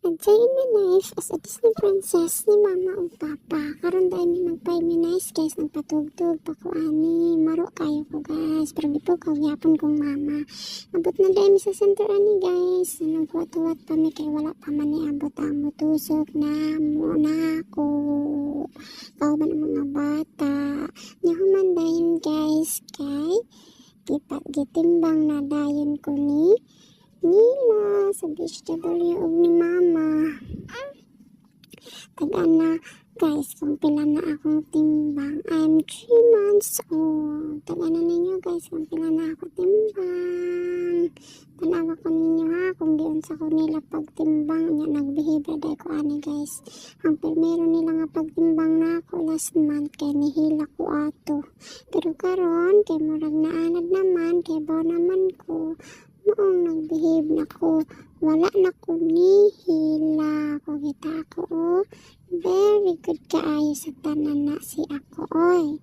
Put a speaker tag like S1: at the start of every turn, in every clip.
S1: Nag-immunize as a Disney princess ni mama o papa. Karon dahil ni magpa-immunize guys, nagpatugtog pa ko ani. Maro kayo ko guys, pero di po kagyapon kong mama. Abot na dahil sa center ani guys. Nagwat-wat pa mi kay wala pa man ni abot ang mutusok na muna ko. Kao ba ng mga bata. Nyahuman dahil guys kay gitimbang na dayon ko ni Nila sa BHW og ni mama. Tag-ana guys kung pila na akong timbang. I'm 3 months old. Tag-ana ninyo guys kung pila na ako timbang. Tanawa ko ninyo ha kung giunsa ko nila pagtimbang nya nagbehave dai ko ani guys. Ang primero nila nga pagtimbang na ako last month kay nihila ko ato. Pero karon kay murag naanad naman kay baw naman ko. Noong nag-behave na ko, wala na ko nihila. Kung kita ako, oh, very good kaayo sa tanan na si ako, oy.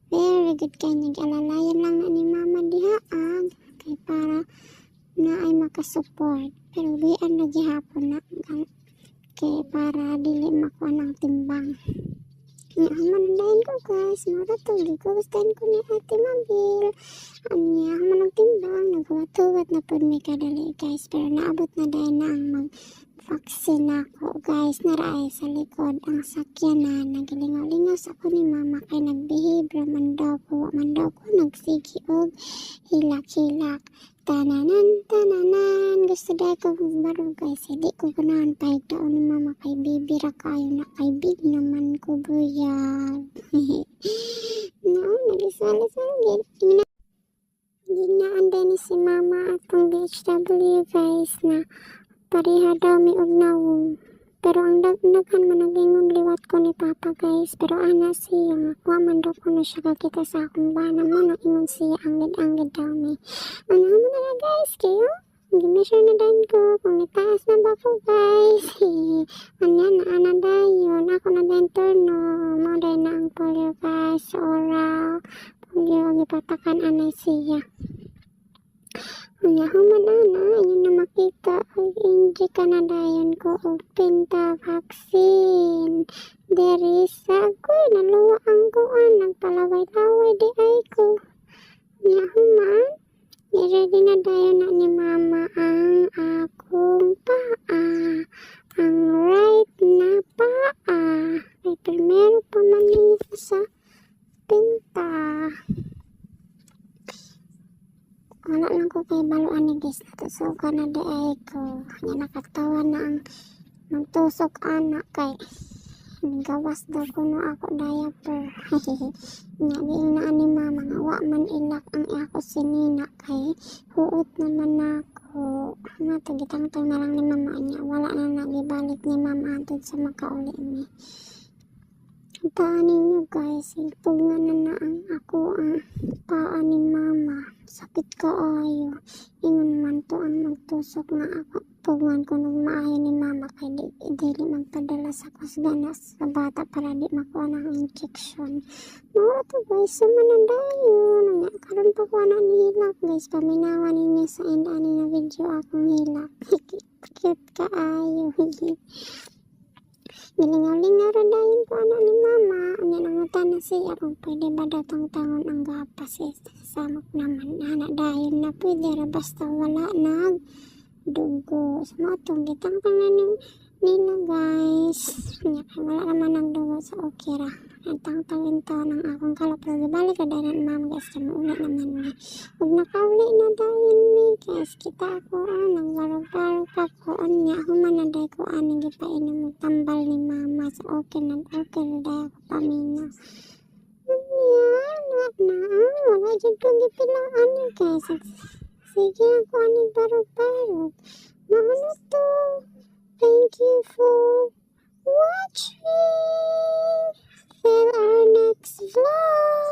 S1: Very good kayo. Nag-alalayan lang na ni mama dihaag. Kay para na ay makasupport. Pero biyan na gihapon na. Kay para dili makuha ng timbang. Hamandayin ko guys, maratuli ko. Gustahin ko ni Ate Mabil. Anya, hamanang timbang. Nagwatuwat na po may kadali guys. Pero naabot na dahil na ang mag-vaccine ako guys. Naraay sa likod ang sakyan na. Nagilingaw-lingaw sa ko ni mama. Kay nagbehave raman daw ko. Man daw ko nagsigi og hilak-hilak. Tananan, tananan. Gusto dahil ko baro guys. Hindi ko ganahan pa ito ni mama kay bibira kayo na kay big naman ko buyag. No, nagisali-sali. Ginaan din ni si mama atong BHW guys na pareha daw mi og nawong. Pero ang daghan man nagingon liwat ko ni papa guys. Pero ana siya nga man daw ko na siya kakita sa akong bana mo na ingon siya anggid-anggid daw mi. Ano naman na guys kayo? Gi-measure na din ko kung itaas na ba ko guys. Anya na ana dayon. Ako na din turno. Mo din na ang polio guys. Oral. Polio gipatakan anay siya. Anya human ana. Ayun na makita. Inji ka na dayon ko og pinta vaccine. There is ako'y naluwa ang kuan. Nagpalaway-laway di ay ko. Anya human. Ready na dayon na ni mama ang akong paa. Ang right na paa. Ay primero pa man sa pinta. Wala lang ko kay baluan ni guys. Natusukan na di ay ko. Nga nakatawa na ang magtusok anak kay gawas daw ko no ako diaper. Nga diing na ni mama nga wa man ilak ang ako sinina kay huot naman ako. Nga tagitang-tang na lang ni mama niya. Wala na nagibalik ni mama antod sa makauli ni. Taan ninyo guys, ipugngan na ang ako ang paa ni mama. Sakit ka ayo. Ingon man to ang magtusok na ako. Pugngan ko nung maayo ni mama kay dili magpadala sa kusganas sa bata para di makuha ng injection. Mura to guys, sumanandayon. Nga karon pa ko na nihilak guys. Paminawa ninyo sa end ani na video akong hilak. Cute ka ayo. Gilingaw-lingaw ra dayon ko anak ni mama. Ang nangutan na siya kung pwede ba daw tangon ang gapas. Samok naman. Anak dayon na pwede ra basta wala dugo. Sa mga itong gitang-tangan nila guys. Wala naman ang dugo sa okira. Tang-tangin to ng akong kalap. Pero balik ka dahil mama guys. Kamuuli naman ni. Huwag nakauli na dahil ni guys. Kita ako nagbarog-barog pa ko. Anya human na dahil ko gipainom tambal ni mama. So okay na dahil ako pamina. Anya wala dyan kong gipilaan niyo guys. Sige ako barog-barog. Maano to? Thank you for watching. Till our next vlog.